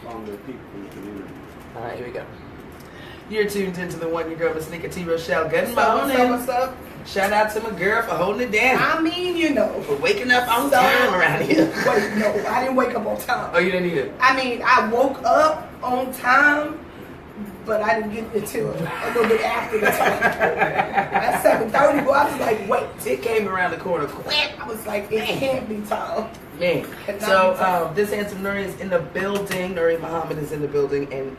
from the people in the community. All right, here we go. You're tuned into the one, your girl, Miss Nika T. Rochelle. Good What's morning. up, what's up? Shout out to my girl for holding it down. I mean, you know. For waking up on time around here. Wait, no, I didn't wake up on time. Oh, you didn't either? I mean, I woke up on time, but I didn't get until a little bit after the time. At 7:30, I was like, wait. It came around the corner quick. I was like, it can't be time. Man. So, this handsome Nuri is in the building. Nuri Muhammad is in the building. And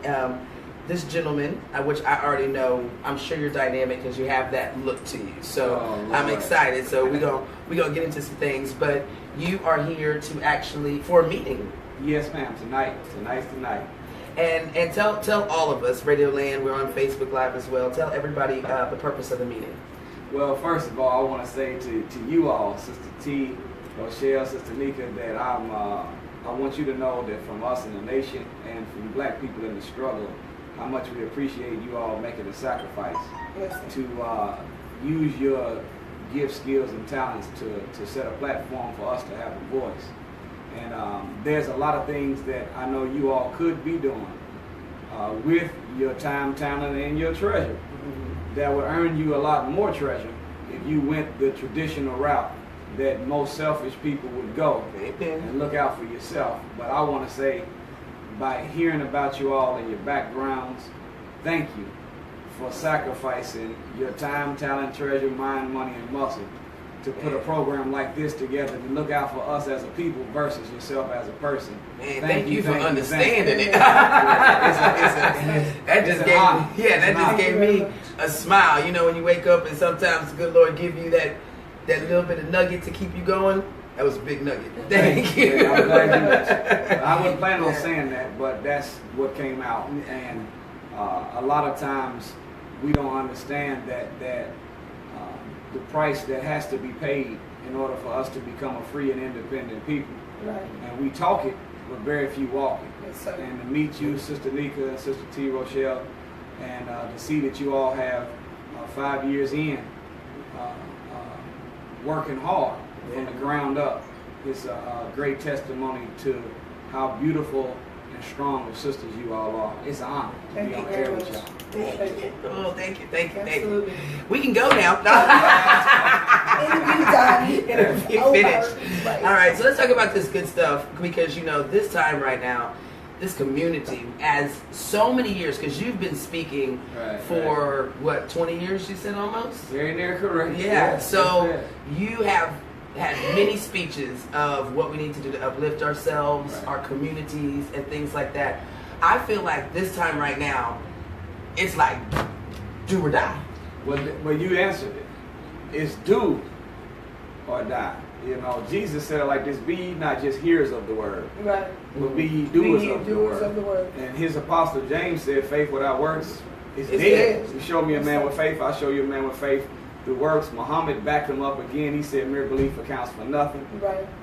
this gentleman, which I already know, I'm sure you're dynamic because you have that look to you. So, I'm excited. So, we're gonna get into some things. But you are here to actually, for a meeting. Yes, ma'am. Tonight. And tell all of us, Radio Land, we're on Facebook Live as well. Tell everybody the purpose of the meeting. Well, first of all, I want to say to you all, Sister T, Rochelle, Sister Nika, that I want you to know that from us in the nation and from black people in the struggle, how much we appreciate you all making a sacrifice to use your gifts, skills, and talents to set a platform for us to have a voice. And there's a lot of things that I know you all could be doing with your time, talent, and your treasure that would earn you a lot more treasure if you went the traditional route that most selfish people would go and look out for yourself. But I want to say, by hearing about you all and your backgrounds, thank you for sacrificing your time, talent, treasure, mind, money, and muscle to put a program like this together to look out for us as a people versus yourself as a person. Man, thank you for understanding it. That just gave me a smile. You know, when you wake up and sometimes the good Lord give you that little bit of nugget to keep you going. That was a big nugget. Thank you. Yeah, I'm glad you mentioned. I wasn't planning on saying that, but that's what came out. And a lot of times we don't understand that the price that has to be paid in order for us to become a free and independent people. Right. And we talk it, but very few walk it. Yes, sir. And to meet you, Sister Nika and Sister T. Rochelle, and to see that you all have 5 years in working hard from the ground up is a great testimony to how beautiful and strong of sisters you all are. It's an honor to be on air with y'all. Thank you. Absolutely. We can go now. Interview done. Interview finished. Right. All right, so let's talk about this good stuff because, you know, this time right now, this community, as so many years, because you've been speaking for, what, 20 years, you said almost? Very near correct. Yeah, so you have had many speeches of what we need to do to uplift ourselves, our communities, and things like that. I feel like this time right now, it's like do or die. Well, you answered it. It's do or die. You know, Jesus said it like this: be ye not just hearers of the word, Right. but be ye doers, of the word. And his apostle James said, faith without works is dead. You show me a man with faith, I'll show you a man with faith. The works, Muhammad backed him up again. He said mere belief accounts for nothing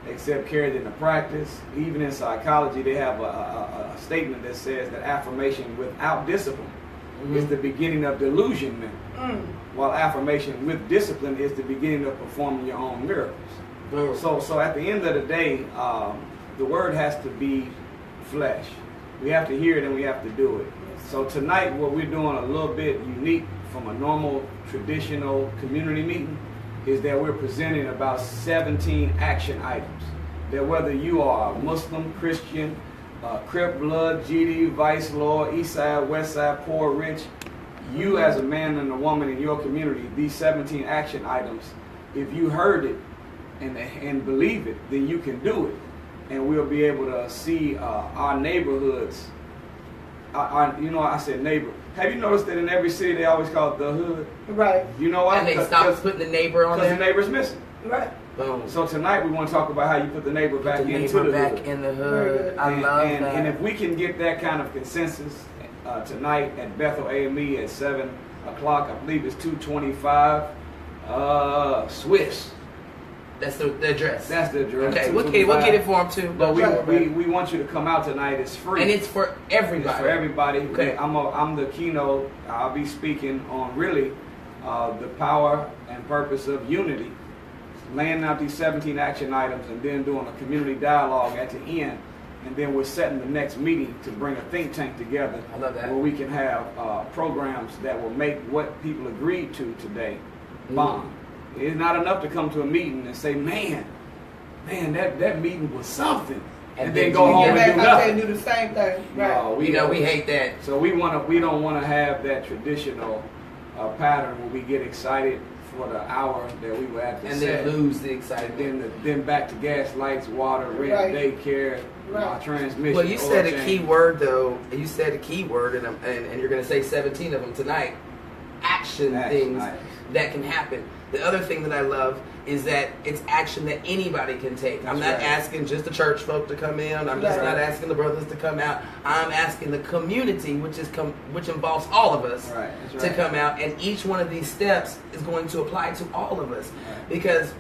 except carried into practice. Even in psychology, they have a statement that says that affirmation without discipline is the beginning of delusionment, while affirmation with discipline is the beginning of performing your own miracles. So at the end of the day, the word has to be flesh. We have to hear it and we have to do it. So tonight, what we're doing a little bit unique from a normal, traditional community meeting is that we're presenting about 17 action items. That whether you are a Muslim, Christian, Crip, Blood, GD, Vice Lord, East Side, West Side, poor, rich, you as a man and a woman in your community, these 17 action items, if you heard it and believe it, then you can do it. And we'll be able to see our neighborhoods. I said neighbor. Have you noticed that in every city they always call it the hood? Right. You know why? And they stopped putting the neighbor on there? Because the neighbor's missing. Right. Boom. So tonight we want to talk about how you put the neighbor back into the hood. Back in the hood. I love that. And if we can get that kind of consensus tonight at Bethel AME at 7 o'clock, I believe it's 225 Swiss. That's the address. That's the address. Okay, we'll get it for them too. But we want you to come out tonight. It's free. And it's for everybody. It's for everybody. Okay. I'm the keynote. I'll be speaking on really the power and purpose of unity, laying out these 17 action items and then doing a community dialogue at the end And then we're setting the next meeting to bring a think tank together. I love that. Where we can have programs that will make what people agreed to today bond. It's not enough to come to a meeting and say, man, that meeting was something. And then go home and do nothing. Do the same thing. Right. No, we hate that. So we don't want to have that traditional pattern where we get excited for the hour that we were at the set. And then lose the excitement. And then back to gas, lights, water, rent, daycare, transmission. Well, you said a key word, though. You said a key word, and you're going to say 17 of them tonight. Action things that can happen. The other thing that I love is that it's action that anybody can take. I'm not asking just the church folk to come in. I'm just not asking the brothers to come out. I'm asking the community, which involves all of us, to come out. And each one of these steps is going to apply to all of us. Because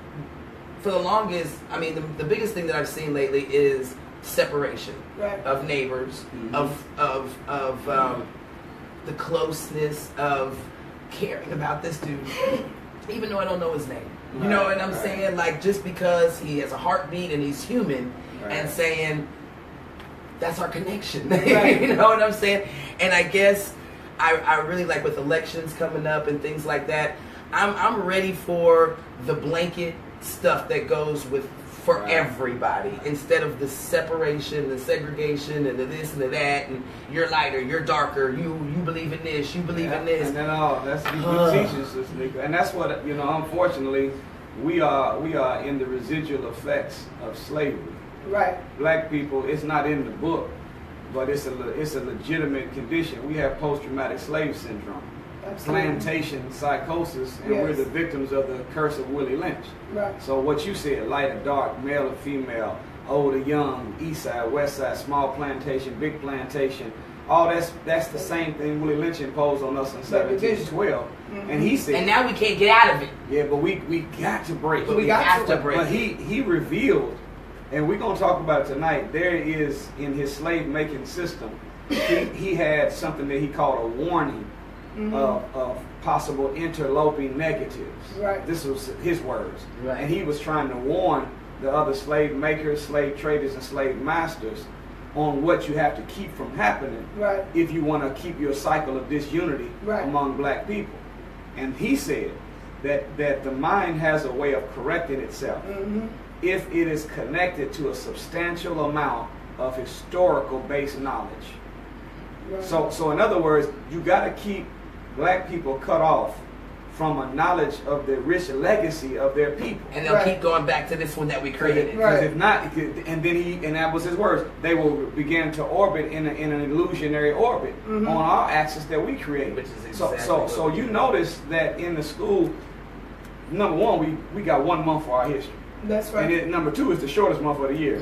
for the longest, I mean, the biggest thing that I've seen lately is separation of neighbors, of the closeness of caring about this dude, even though I don't know his name. You know what I'm saying? Like, just because he has a heartbeat and he's human, and saying, that's our connection. You know what I'm saying? And I guess I really like with elections coming up and things like that, I'm ready for the blanket stuff that goes with for everybody, instead of the separation, the segregation, and the this and the that, and you're lighter, you're darker, you believe in this, you believe in this. And then that's you teach us this, nigga. And that's what, unfortunately, we are in the residual effects of slavery. Right. Black people, it's not in the book, but it's a legitimate condition. We have post-traumatic slave syndrome. Absolutely. Plantation psychosis, and we're the victims of the curse of Willie Lynch. Right. So what you said, light or dark, male or female, old or young, east side, west side, small plantation, big plantation, all that's the same thing Willie Lynch imposed on us in 1712. And he said, and now we can't get out of it. Yeah, but we got to break. But we have to break. But he revealed, and we're going to talk about it tonight, there is, in his slave-making system, he had something that he called a warning of possible interloping negatives. Right. This was his words. Right. And he was trying to warn the other slave makers, slave traders, and slave masters on what you have to keep from happening if you want to keep your cycle of disunity among black people. And he said that the mind has a way of correcting itself if it is connected to a substantial amount of historical based knowledge. Right. So in other words, you got to keep black people cut off from a knowledge of the rich legacy of their people. And they'll keep going back to this one that we created. Because if not, and that was his words, they will begin to orbit in an illusionary orbit on our axis that we created. Which is exactly so you notice that in the school, number one, we got 1 month for our history. That's right. And then number two is the shortest month of the year.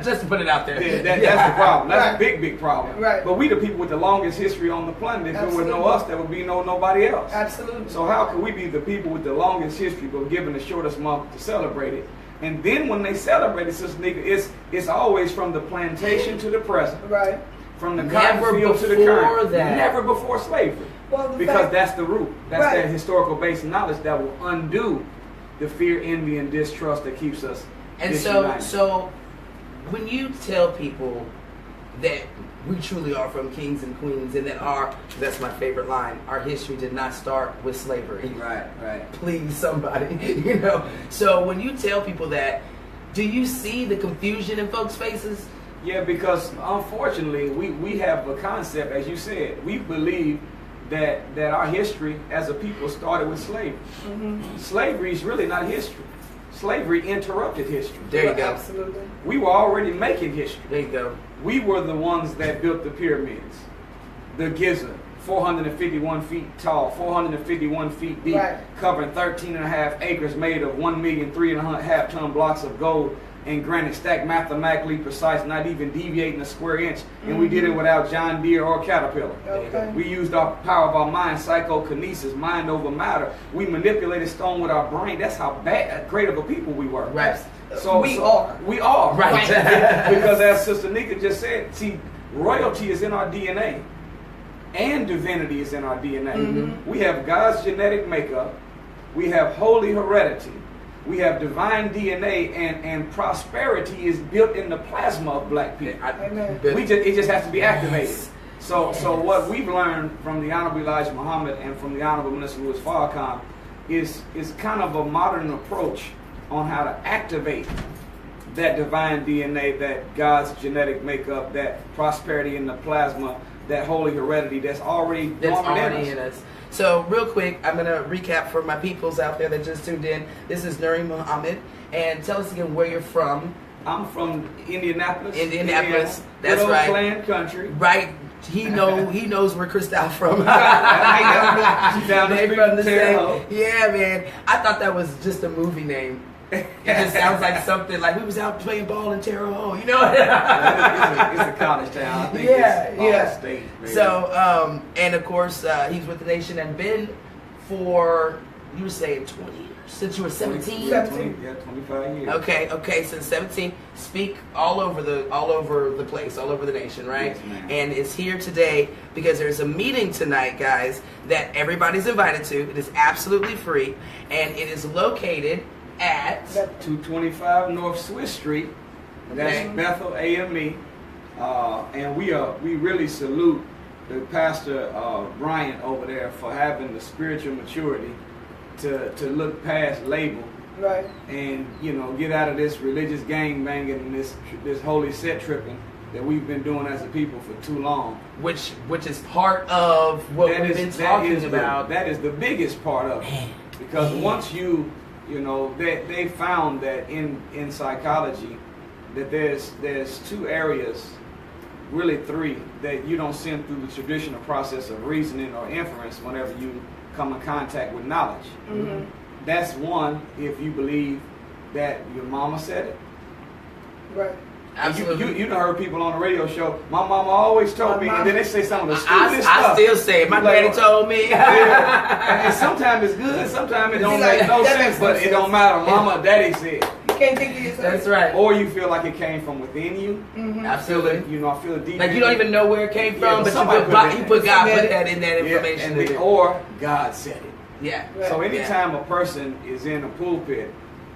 Just to put it out there. That's the problem. That's a big problem. Right. But we the people with the longest history on the planet. If there would know us, there would be nobody else. Absolutely. So how can we be the people with the longest history but given the shortest month to celebrate it? And then when they celebrate it, sister nigga, it's always from the plantation to the present. Right. From the cotton field to the current. Never before slavery. Well, because that's the root. That's that historical based knowledge that will undo the fear, envy, and distrust that keeps us disunited. So when you tell people that we truly are from kings and queens, and that that's my favorite line, our history did not start with slavery. Right. Please, somebody, So when you tell people that, do you see the confusion in folks' faces? Yeah, because unfortunately, we have a concept, as you said, we believe that our history as a people started with slavery. Slavery is really not history. Slavery interrupted history. There you go. Absolutely. We were already making history. There you go. We were the ones that built the pyramids. The Giza, 451 feet tall, 451 feet deep, covering 13.5 acres, made of 1,003.5 ton blocks of gold and granite, stacked mathematically precise, not even deviating a square inch. And we did it without John Deere or Caterpillar. Okay. We used our power of our mind, psychokinesis, mind over matter. We manipulated stone with our brain. That's how great of a people we were. Right. So we are. Right. Because as Sister Nika just said, see, royalty is in our DNA. And divinity is in our DNA. We have God's genetic makeup. We have holy heredity. We have divine DNA, and prosperity is built in the plasma of black people. It just has to be activated. So what we've learned from the Honorable Elijah Muhammad and from the Honorable Minister Louis Farrakhan is kind of a modern approach on how to activate that divine DNA, that God's genetic makeup, that prosperity in the plasma, that holy heredity that's already in us. So real quick, I'm going to recap for my peoples out there that just tuned in. This is Nuri Muhammad, and tell us again where you're from. I'm from Indianapolis. Indianapolis, Indiana. that's Good old right. Klan country. Right. He knows where Christelle from. She's down the street from Terre Haute. Yeah, man. I thought that was just a movie name. It just sounds like something like we was out playing ball in Terre Haute, you know? It's a college town. I think it's state. Maybe. So, and of course, he's with the nation and been for, you were saying 20 years, since you were 17? 25 years. Okay, since 17. Speak all over the place, all over the nation, right? Yes, ma'am. And is here today because there's a meeting tonight, guys, that everybody's invited to. It is absolutely free, and it is located at 225 North Swiss Street. That's Bethel AME. And we really salute the Pastor Bryant over there for having the spiritual maturity to look past label, right, and get out of this religious gang banging and this holy set tripping that we've been doing as a people for too long. Which is part of what we've been talking about. That is the biggest part of it. Because once they found that in psychology that there's two areas, really three, that you don't send through the traditional process of reasoning or inference whenever you come in contact with knowledge. Mm-hmm. That's one, if you believe that your mama said it. Right. Absolutely. You heard people on the radio show, my mama always told me, and then they say some of the stupidest stuff. I still say it. My daddy told me. And sometimes it's good, sometimes it don't make no sense, but it don't matter. Mama or daddy said. You can't think of yourself. That's right. Or you feel like it came from within you. Mm-hmm. Absolutely. I feel it deep. Like you don't even know where it came from, but God put that in that information. Or God said it. Yeah. So anytime a person is in a pulpit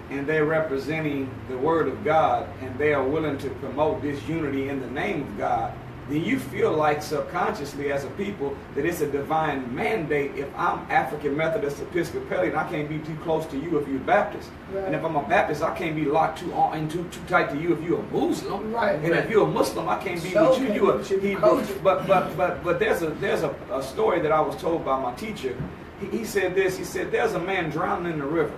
and they're representing the word of God and they are willing to promote this unity in the name of God, then you feel like subconsciously as a people that it's a divine mandate. If I'm African Methodist Episcopalian, I can't be too close to you if you're Baptist. Right. And if I'm a Baptist, I can't be locked too tight to you if you're a Muslim. Right. And if you're a Muslim, I can't be with you. You're a Hebrew. But there's a story that I was told by my teacher. He said this. He said there's a man drowning in the river,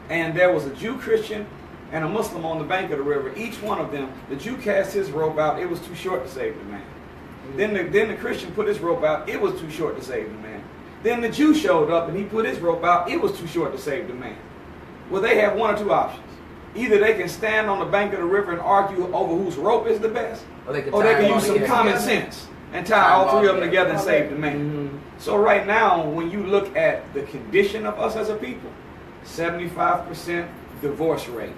and there was a Jew, Christian, and a Muslim on the bank of the river. Each one of them, the Jew cast his rope out. It was too short to save the man. Then the Christian put his rope out. It was too short to save the man. Then the Jew showed up and he put his rope out. It was too short to save the man. Well, they have one or two options. Either they can stand on the bank of the river and argue over whose rope is the best, or they can use some common sense and tie all three of them together and save the man. Mm-hmm. So right now, when you look at the condition of us as a people, 75% divorce rate.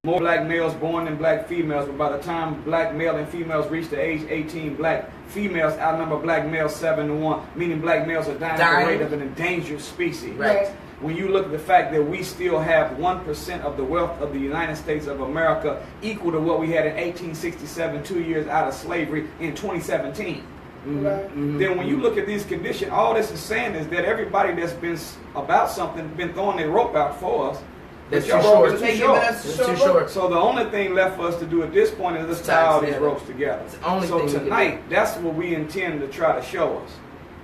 More black males born than black females, but by the time black male and females reach the age 18, black females outnumber black males 7-1, meaning black males are dying at the rate of an endangered species. Right. When you look at the fact that we still have 1% of the wealth of the United States of America, equal to what we had in 1867, 2 years out of slavery in 2017. Mm-hmm. Right. Mm-hmm. Then when you look at these conditions, all this is saying is that everybody that's been about something, been throwing their rope out for us, That's your too rope short. is too They short. giving us It's a too short short. So the only thing left for us to do at this point is let's tie all these together. ropes together. It's the only So thing we can tonight, that's what we intend to try to show us.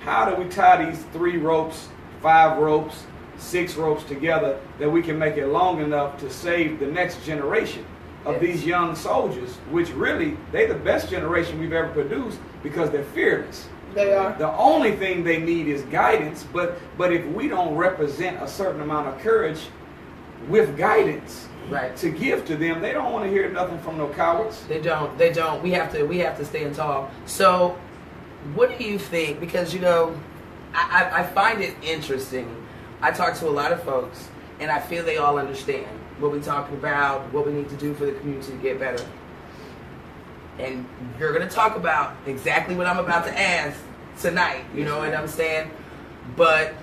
How do we tie these 3 ropes, 5 ropes, 6 ropes together that we can make it long enough to save the next generation of these young soldiers, which really, they're the best generation we've ever produced because they're fearless. They are. The only thing they need is guidance, but if we don't represent a certain amount of courage with guidance Right. to give to them, they don't want to hear nothing from no cowards. They don't. We have to stand tall. So, what do you think? Because I find it interesting. I talk to a lot of folks, and I feel they all understand what we're talking about, what we need to do for the community to get better. And you're going to talk about exactly what I'm about to ask tonight. You know what I'm saying? But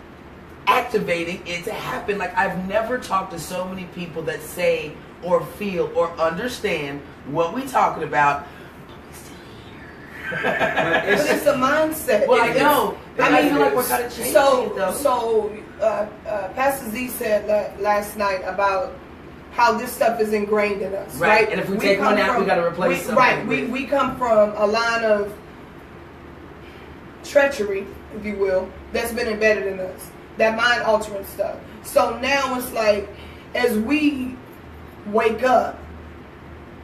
activating it to happen. Like, I've never talked to so many people that say or feel or understand what we're talking about. But it's a mindset. Well, I know. I feel like we're kind of changing it, though. So Pastor Z said last night about how this stuff is ingrained in us, right? And if we take one out, we got to replace something. Right. We come from a line of treachery, if you will, that's been embedded in us. That mind altering stuff. So now it's like, as we wake up,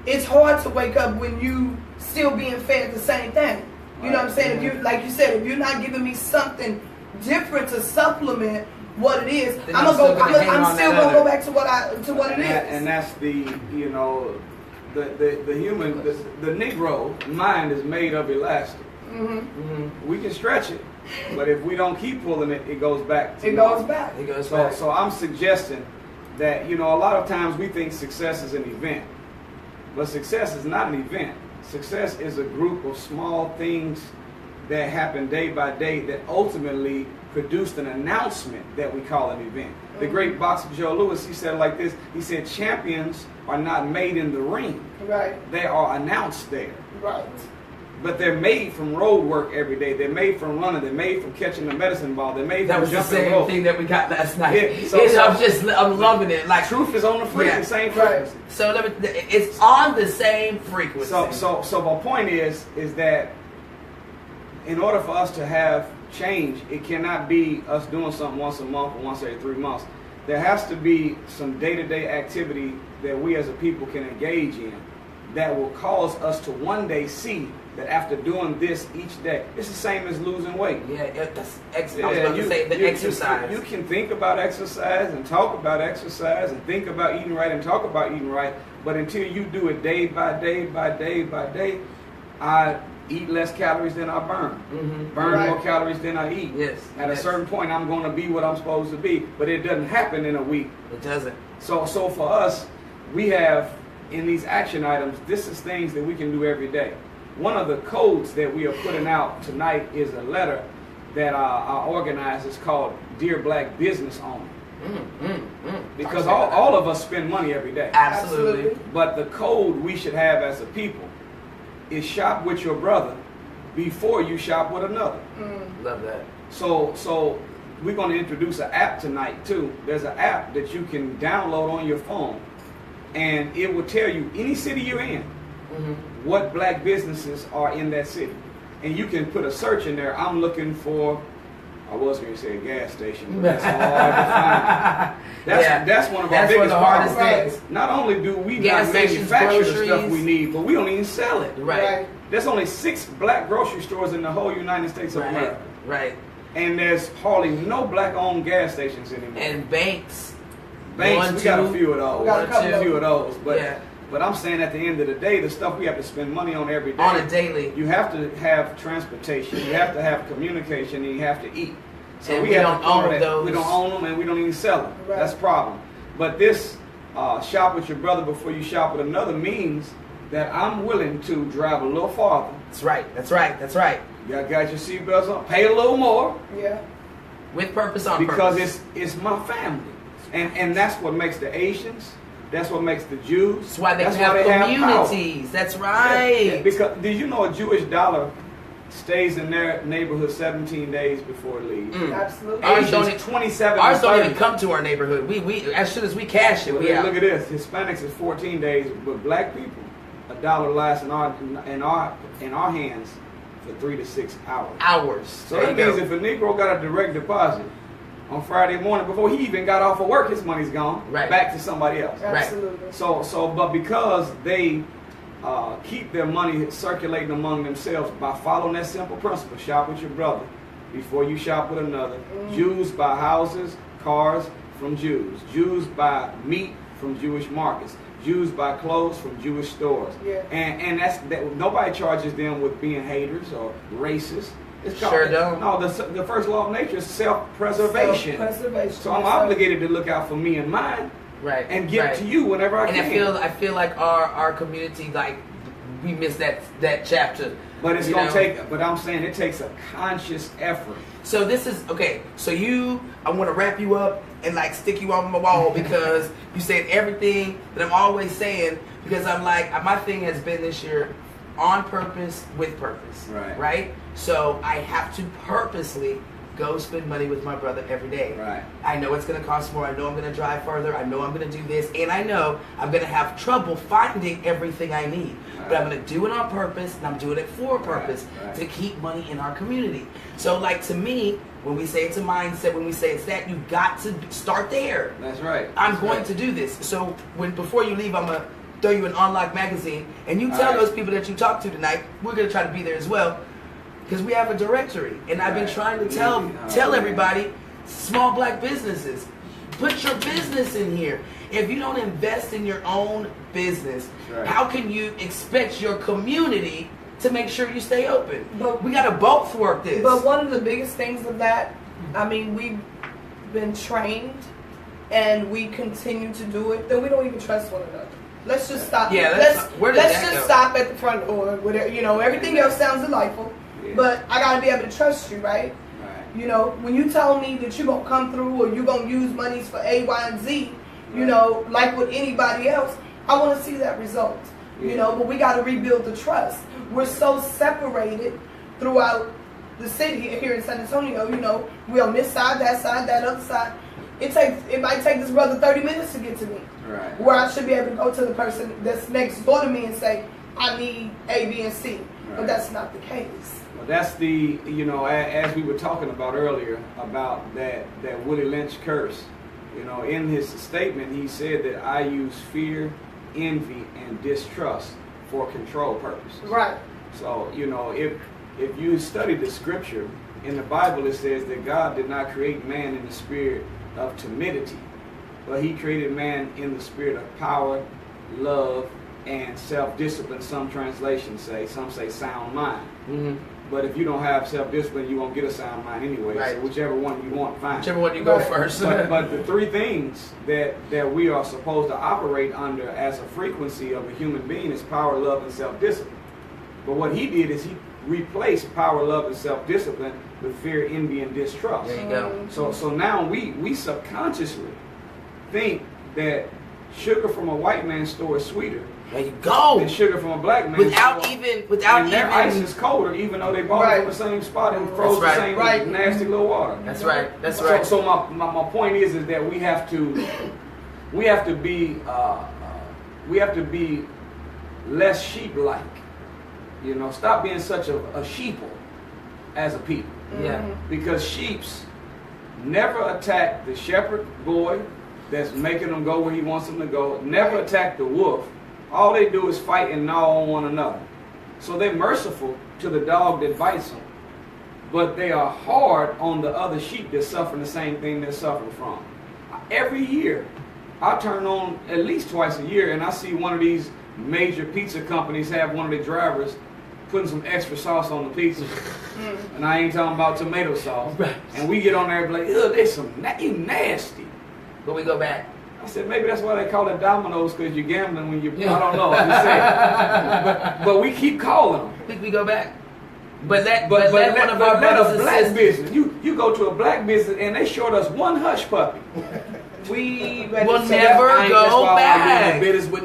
it's hard to wake up when you still being fed the same thing. You know what I'm saying? If you, like you said, if you're not giving me something different to supplement what it is, then I'm still gonna go back to what it is. And that's the the human the Negro mind is made of elastic. Mm-hmm. Mm-hmm. We can stretch it, but if we don't keep pulling it, it goes back. It goes back. So I'm suggesting that, a lot of times we think success is an event, but success is not an event. Success is a group of small things that happen day by day that ultimately produced an announcement that we call an event. Mm-hmm. The great boxer Joe Louis, he said it like this. He said, champions are not made in the ring. Right. They are announced there. Right. But they're made from road work every day. They're made from running. They're made from catching the medicine ball. They're made from jumping rope. That was the same thing that we got last night. Yeah, I'm loving it. Like, truth is on the frequency, same frequency. So it's on the same frequency. So my point is that in order for us to have change, it cannot be us doing something once a month or once every 3 months. There has to be some day-to-day activity that we as a people can engage in that will cause us to one day see that after doing this each day, it's the same as losing weight. Yeah, that's excellent. I was about to say the exercise. You can think about exercise and talk about exercise and think about eating right and talk about eating right, but until you do it day by day by day by day, I eat less calories than I burn. Mm-hmm. Burn more calories than I eat. Yes. At a certain point, I'm going to be what I'm supposed to be, but it doesn't happen in a week. It doesn't. So for us, we have in these action items, this is things that we can do every day. One of the codes that we are putting out tonight is a letter that our organizers called Dear Black Business Owner. Because all of us spend money every day. Absolutely. But the code we should have as a people is shop with your brother before you shop with another. Love that. So we're going to introduce an app tonight too. There's an app that you can download on your phone, and it will tell you any city you're in, what black businesses are in that city. And you can put a search in there. I'm looking for, I was going to say a gas station, but that's hard to find. That's one of our biggest problems. Things. Not only do we gas not manufacture the stuff we groceries. need, but we don't even sell it. Right. There's only 6 black grocery stores in the whole United States of America. Right. And there's hardly no black-owned gas stations anymore. And banks. We got a few of those. We got a few of those. But I'm saying at the end of the day, the stuff we have to spend money on every day. On a daily. You have to have transportation. You have to have communication, and you have to eat. So and we don't own those. We don't own them, and we don't even sell them. Right. That's a problem. But this shop with your brother before you shop with another means that I'm willing to drive a little farther. That's right. You got your seatbelts on. Pay a little more. Yeah. With purpose on because purpose. it's my family. And that's what makes the Asians. That's what makes the Jews. That's why they have communities. That's right. Yeah, because did you know a Jewish dollar stays in their neighborhood 17 days before it leaves? Absolutely. Ours don't 27. Ours don't even come to our neighborhood. We as soon as we cash it, look at this. Hispanics is 14 days, but black people, a dollar lasts in our hands for 3 to 6 hours. So that means if a Negro got a direct deposit on Friday morning, before he even got off of work, his money's gone back to somebody else. Absolutely. But because they keep their money circulating among themselves by following that simple principle, shop with your brother before you shop with another. Jews buy houses, cars from Jews. Jews buy meat from Jewish markets. Jews buy clothes from Jewish stores. Yeah. And that nobody charges them with being haters or racist. It's sure don't. No, the first law of nature is self-preservation. Self-preservation. So I'm obligated to look out for me and mine. Right. And get to you whenever I can. And I feel like our community, like, we missed that chapter But it's going to take, but I'm saying it takes a conscious effort. So this is, okay, so I want to wrap you up and like stick you on my wall because you said everything that I'm always saying, because I'm like, my thing has been this year, on purpose, with purpose. Right? So I have to purposely go spend money with my brother every day. Right. I know it's going to cost more. I know I'm going to drive further. I know I'm going to do this. And I know I'm going to have trouble finding everything I need. Right. But I'm going to do it on purpose, and I'm doing it for a purpose to keep money in our community. So, like, to me, when we say it's a mindset, when we say it's that, you've got to start there. That's right. I'm going to do this. So, before you leave, I'm going to throw you an Unlock magazine, and you tell those people that you talk to tonight, we're going to try to be there as well. Because we have a directory, and I've been trying to tell everybody, small black businesses, put your business in here. If you don't invest in your own business, how can you expect your community to make sure you stay open? But we got to both work this. But one of the biggest things of that, I mean, we've been trained, and we continue to do it, then we don't even trust one another. Let's just stop. Yeah, let's just stop at the front door. Everything else sounds delightful. But I gotta be able to trust you, right? You know, when you tell me that you're gonna come through or you're gonna use monies for A, Y, and Z, you know, like with anybody else, I want to see that result. You know, but we gotta rebuild the trust. We're so separated throughout the city here in San Antonio. You know, we're on this side, that other side. It might take this brother 30 minutes to get to me. Where I should be able to go to the person that's next door to me and say, I need A, B, and C. But that's not the case. Well, that's the, as we were talking about earlier, about that Willie Lynch curse. In his statement, he said that I use fear, envy, and distrust for control purposes. Right. So, if you study the scripture, in the Bible it says that God did not create man in the spirit of timidity, but he created man in the spirit of power, love, and self-discipline. Some translations say, some say sound mind. Mm-hmm. But if you don't have self-discipline, you won't get a sound mind anyway. So whichever one you want, fine. Whichever one you go first. but the three things that we are supposed to operate under as a frequency of a human being is power, love, and self-discipline. But what he did is he replaced power, love, and self-discipline with fear, envy, and distrust. There you go. So now we subconsciously think that sugar from a white man's store is sweeter. There you go. And sugar from a black man. Without their ice is colder, even though they bought it from the same spot and froze the same nasty little water. That's right. So my point is that we have to be less sheep-like. Stop being such a sheeple as a people. Yeah. Because sheeps never attack the shepherd boy that's making them go where he wants them to go. Never attack the wolf. All they do is fight and gnaw on one another. So they're merciful to the dog that bites them, but they are hard on the other sheep that's suffering the same thing they're suffering from. Every year, I turn on at least twice a year and I see one of these major pizza companies have one of their drivers putting some extra sauce on the pizza. And I ain't talking about tomato sauce. And we get on there and be like, ugh, there's you nasty. But we go back. I said, maybe that's why they call it dominoes, because you're gambling when you, I don't know. I'm just saying. But we keep calling them. I think we go back. But let a black business. You go to a black business and they short us one hush puppy. We will never go back. I do no business with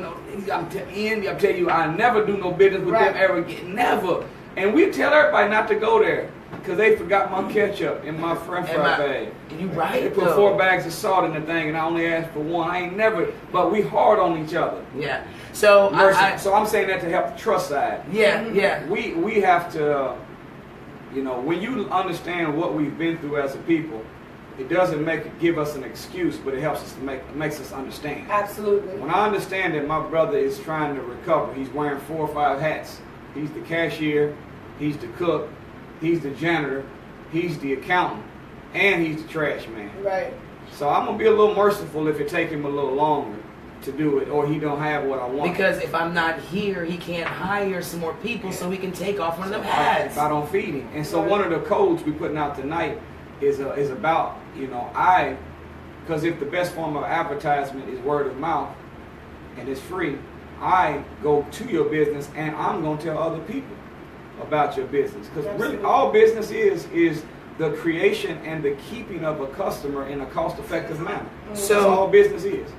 I'm telling you, I never do no business with them ever again. Never. And we tell everybody not to go there because they forgot my ketchup in my french fry bag. You right. They put 4 bags of salt in the thing and I only asked for 1. I ain't never, but we hard on each other. Yeah. So so I'm saying that to help the trust side. Yeah. We have to, when you understand what we've been through as a people, it doesn't give us an excuse, but it helps us makes us understand. Absolutely. When I understand that my brother is trying to recover, he's wearing 4 or 5 hats. He's the cashier, he's the cook, he's the janitor, he's the accountant, and he's the trash man. Right. So I'm gonna be a little merciful if it take him a little longer to do it, or he don't have what I want. Because if I'm not here, he can't hire some more people so we can take off one of them hats. If I don't feed him. And so one of the codes we putting out tonight is about, because if the best form of advertisement is word of mouth and it's free, I go to your business and I'm going to tell other people about your business. Because really all business is the creation and the keeping of a customer in a cost-effective manner. So that's all business is.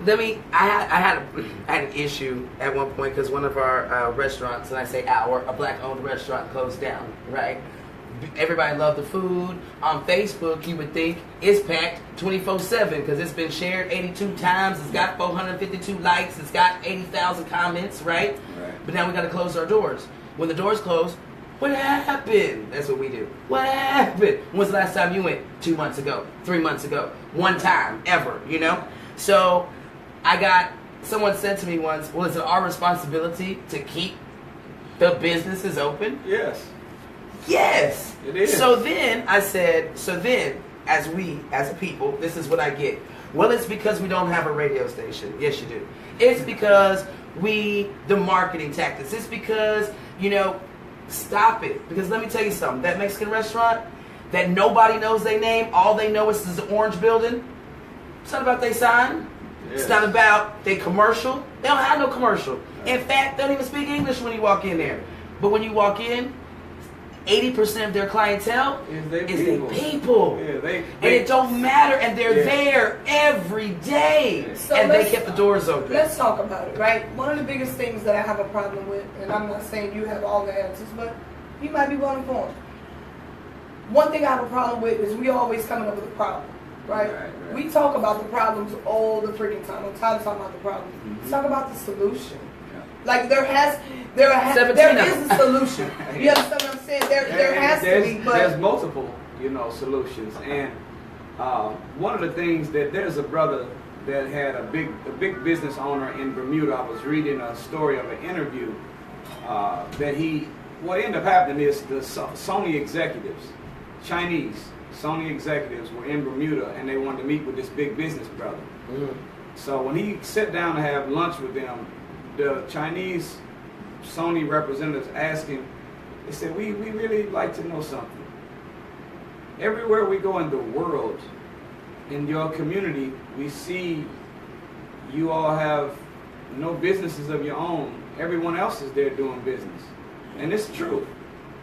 I had an issue at one point because one of our restaurants, and I say a black-owned restaurant closed down, right? Everybody loved the food. On Facebook, you would think it's packed 24/7 because it's been shared 82 times. It's got 452 likes. It's got 80,000 comments, right? But now we got to close our doors. When the doors close, what happened? That's what we do. What happened? When's the last time you went? 2 months ago, 3 months ago, one time ever, you know? So someone said to me once, well, is it our responsibility to keep the businesses open? Yes. Yes. It is. So then I said, as a people, this is what I get. Well, it's because we don't have a radio station. Yes, you do. It's because the marketing tactics. It's because, stop it. Because let me tell you something. That Mexican restaurant that nobody knows their name, all they know is the orange building. It's not about their sign. Yes. It's not about their commercial. They don't have no commercial. In fact, they don't even speak English when you walk in there. But when you walk in, 80% of their clientele is their people. Yeah, and it don't matter, and they're there every day. Yeah. So and they kept the doors open. Let's talk about it, right? One of the biggest things that I have a problem with, and I'm not saying you have all the answers, but you might be well informed. One thing I have a problem with is we always coming up with a problem, right? We talk about the problems all the freaking time. I'm tired of talking about the problems. Let's talk about the solution. Like there is a solution. You understand what I'm saying? There has to be, but there's multiple, solutions. And one of the things that there's a brother that had a big business owner in Bermuda. I was reading a story of an interview that what ended up happening is the Sony executives, Chinese Sony executives were in Bermuda and they wanted to meet with this big business brother. Mm-hmm. So when he sat down to have lunch with them, the Chinese Sony representatives asked him, they said, we really like to know something. Everywhere we go in the world, in your community, we see you all have no businesses of your own. Everyone else is there doing business. And it's true.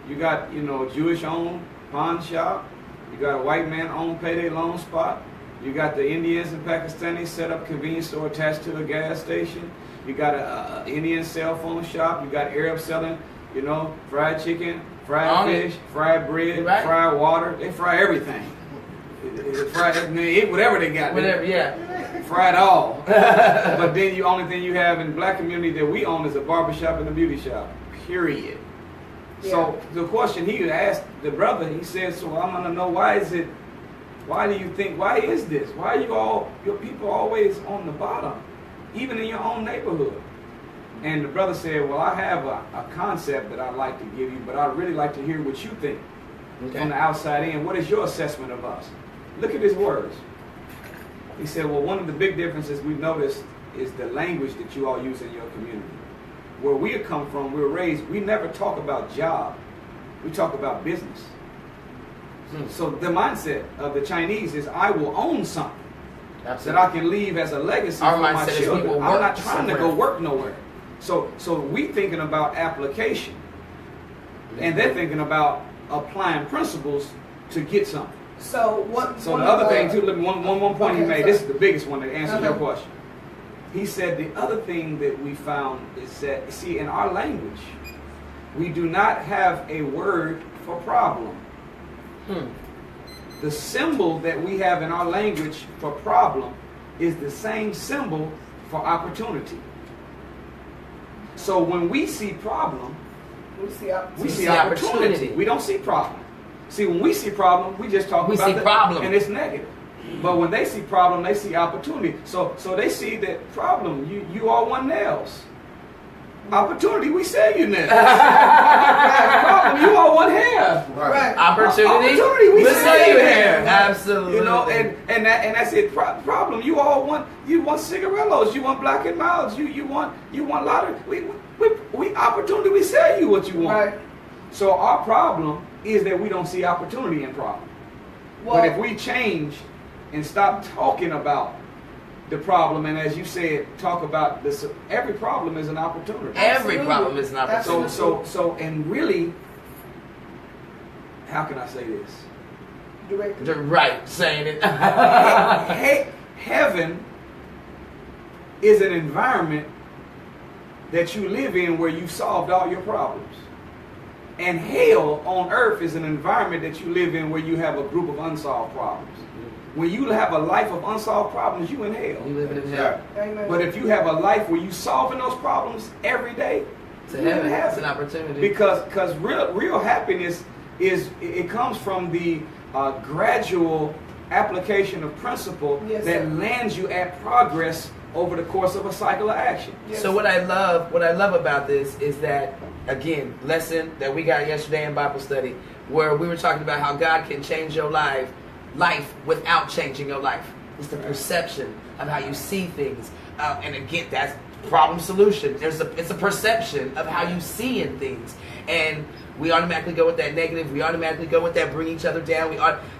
You got, a Jewish-owned pawn shop. You got a white man-owned payday loan spot. You got the Indians and Pakistanis set up convenience store attached to the gas station. You got an Indian cell phone shop. You got Arabs selling, fried chicken, fried fish, fried bread, fried water. They fry everything. They eat whatever they got. Whatever, yeah. Fry it all. But then the only thing you have in the black community that we own is a barbershop and a beauty shop. Period. Yeah. So the question he asked the brother, he said, so I'm going to know why is this? Why are your people always on the bottom, even in your own neighborhood? And the brother said, well, I have a concept that I'd like to give you, but I'd really like to hear what you think from the outside in. What is your assessment of us? Look at his words. He said, well, one of the big differences we've noticed is the language that you all use in your community. Where we come from, we were raised, we never talk about job. We talk about business. So the mindset of the Chinese is, I will own something that I can leave as a legacy for my children. I'm not trying to go work nowhere. So we thinking about application, and they're thinking about applying principles to get something. So the other thing too, one point he made. This is the biggest one that answers your question. He said the other thing that we found is that, see, in our language, we do not have a word for problem. The symbol that we have in our language for problem is the same symbol for opportunity. So when we see problem, we see opportunity. We don't see problem. See, when we see problem, we just talk about the problem, and it's negative. But when they see problem, they see opportunity. So they see that problem, you all want nails. Opportunity, we sell you nails. Problem, you all want hair. Right. Opportunity, we sell you hair. Absolutely. And that's it. Problem, you want cigarillos, you want black and milds, you want lottery. We opportunity, we sell you what you want. Right. So our problem is that we don't see opportunity in problem. Well, but if we change and stop talking about the problem, and as you said, talk about this. Every problem is an opportunity. Every problem is an opportunity. So, and really, how can I say this? Directly. Right, saying it. Heaven is an environment that you live in where you solved all your problems. And hell on earth is an environment that you live in where you have a group of unsolved problems. When you have a life of unsolved problems, you in hell. You live in hell. Amen. But if you have a life where you solving those problems every day, To heaven, it's an opportunity. Because real happiness it comes from the gradual application of principle that lands you at progress over the course of a cycle of action. Yes. So what I love about this is that, again, lesson that we got yesterday in Bible study, where we were talking about how God can change your life without changing your life. It's the perception of how you see things, and again, that's problem solution. It's a perception of how you see in things, and we automatically go with that negative. We automatically go with that bring each other down.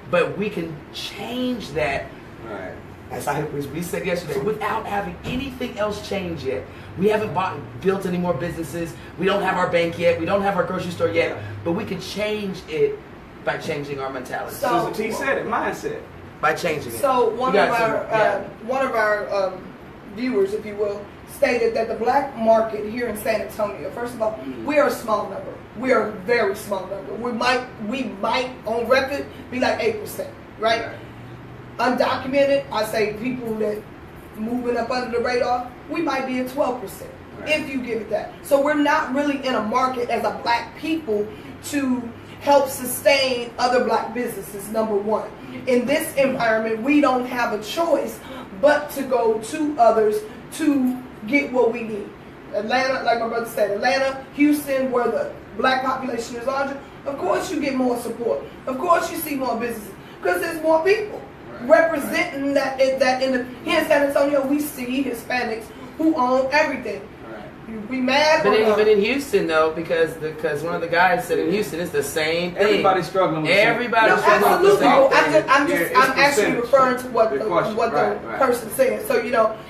But we can change that. Right. As we said yesterday, without having anything else change yet. We haven't built any more businesses. We don't have our bank yet. We don't have our grocery store yet. But we can change it by changing our mentality. So T said it, mindset. By changing it. So one of our viewers, if you will, stated that the black market here in San Antonio, first of all, we are a small number. We are a very small number. We might on record be like 8%, right? Undocumented, I say people that moving up under the radar, we might be at 12%, if you give it that. So we're not really in a market as a black people to help sustain other black businesses, number one. In this environment, we don't have a choice but to go to others to get what we need. Atlanta, like my brother said, Atlanta, Houston, where the black population is larger, of course you get more support. Of course you see more businesses, because there's more people representing that here in San Antonio, we see Hispanics who own everything. We mad, but in Houston though, because one of the guys said in Houston it's the same thing. Everybody's struggling with Everybody's struggling with the same thing. I'm actually referring to what the person said. So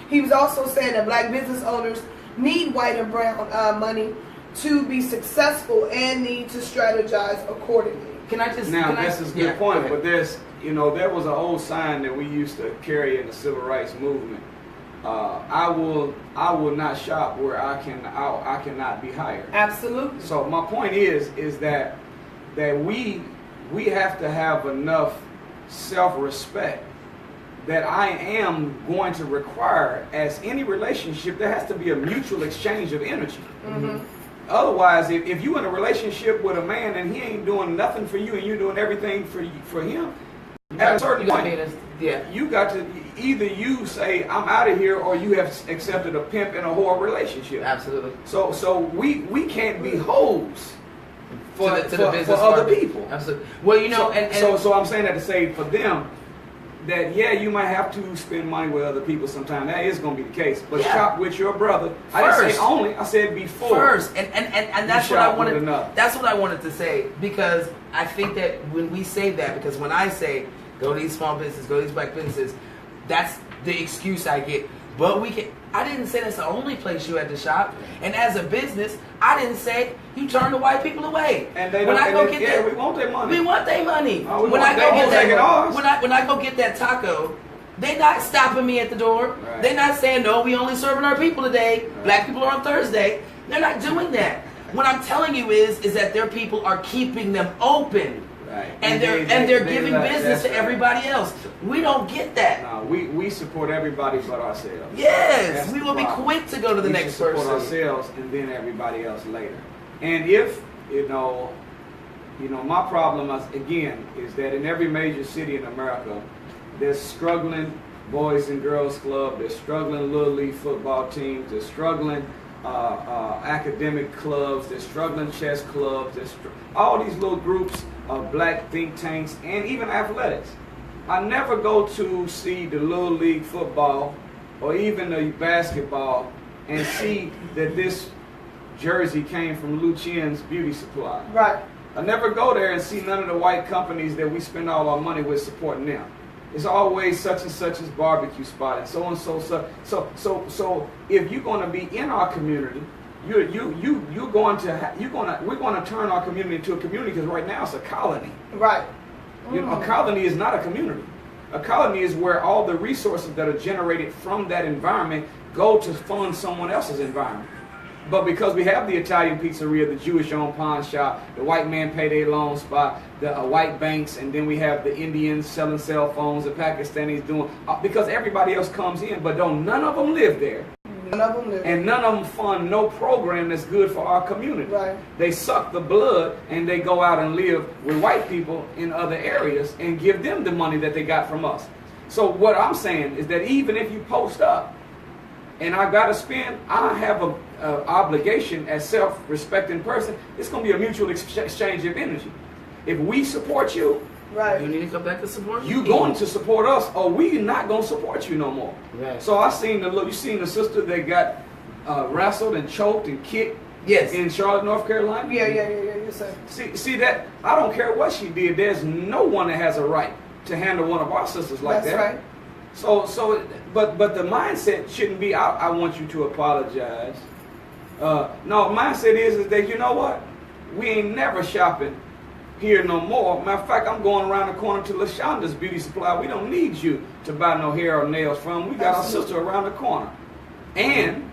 he was also saying that black business owners need white and brown money to be successful and need to strategize accordingly. This is a good point, but there was an old sign that we used to carry in the civil rights movement. I will not shop where I cannot be hired. Absolutely. So my point is that we have to have enough self-respect that I am going to require, as any relationship, there has to be a mutual exchange of energy. Mm-hmm. Otherwise, if you're in a relationship with a man and he ain't doing nothing for you and you're doing everything for him, at a certain point, you got to either you say I'm out of here, or you have accepted a pimp and a whore relationship. Absolutely. So we can't be hoes for business other people. Absolutely. Well, so I'm saying that to say for them that you might have to spend money with other people sometimes. That is going to be the case. But shop with your brother. First. I didn't say only. I said before. First, and that's what I wanted. That's what I wanted to say, because I think that when we say that, because when I say go to these small businesses, go to these black businesses, that's the excuse I get. But I didn't say that's the only place you had to shop. And as a business, I didn't say you turn the white people away. And we want their money. We want their money. When I go get that taco, they're not stopping me at the door. Right. They're not saying, no, we only serving our people today. Right. Black people are on Thursday. They're not doing that. What I'm telling you is that their people are keeping them open. Right. And they're giving business to everybody else. We don't get that. No, we support everybody but ourselves. Yes, we will be quick to go to the next person. We support ourselves and then everybody else later. And if my problem is that in every major city in America, there's struggling Boys and Girls Club, there's struggling Little League football teams, there's struggling academic clubs, there's struggling chess clubs, there's all these little groups of black think tanks, and even athletics. I never go to see the Little League football or even the basketball and see that this jersey came from Lucien's Beauty Supply. Right. I never go there and see none of the white companies that we spend all our money with supporting them. it's always such and such's barbecue spot and so and so. So if you're going to be in our community, we're going to turn our community into a community, because right now it's a colony. Right. You know, a colony is not a community. A colony is where all the resources that are generated from that environment go to fund someone else's environment. But because we have the Italian pizzeria, the Jewish-owned pawn shop, the white man payday loan spot, the white banks, and then we have the Indians selling cell phones, the Pakistanis doing, because everybody else comes in, but none of them live there. None of them live. And none of them fund no program that's good for our community. Right. They suck the blood and they go out and live with white people in other areas and give them the money that they got from us. So what I'm saying is that even if you post up and I got to spend, I have an obligation as self-respecting person. It's going to be a mutual exchange of energy. If we support you, right, you need to come back to support you going to support us, or we not going to support you no more. Right. So I seen you seen the sister that got wrestled and choked and kicked. Yes. In Charlotte, North Carolina. Yeah. Yes, sir. See that? I don't care what she did. There's no one that has a right to handle one of our sisters like that. That's right. But the mindset shouldn't be, I want you to apologize. No, mindset is that, you know what? We ain't never shopping here no more. Matter of fact, I'm going around the corner to LaShonda's Beauty Supply. We don't need you to buy no hair or nails from. We got our sister around the corner. And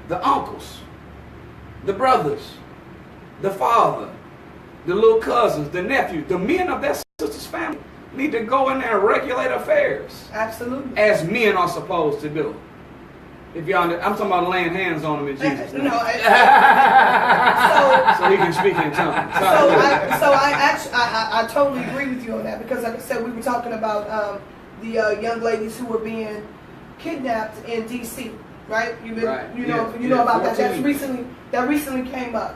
the uncles, the brothers, the father, the little cousins, the nephews, the men of that sister's family need to go in there and regulate affairs. Absolutely. As men are supposed to do. If y'all, I'm talking about laying hands on them in Jesus' name. No, so he can speak in tongues. I totally agree with you on that, because like I said, we were talking about the young ladies who were being kidnapped in D.C. Right? You know about 14. That recently came up.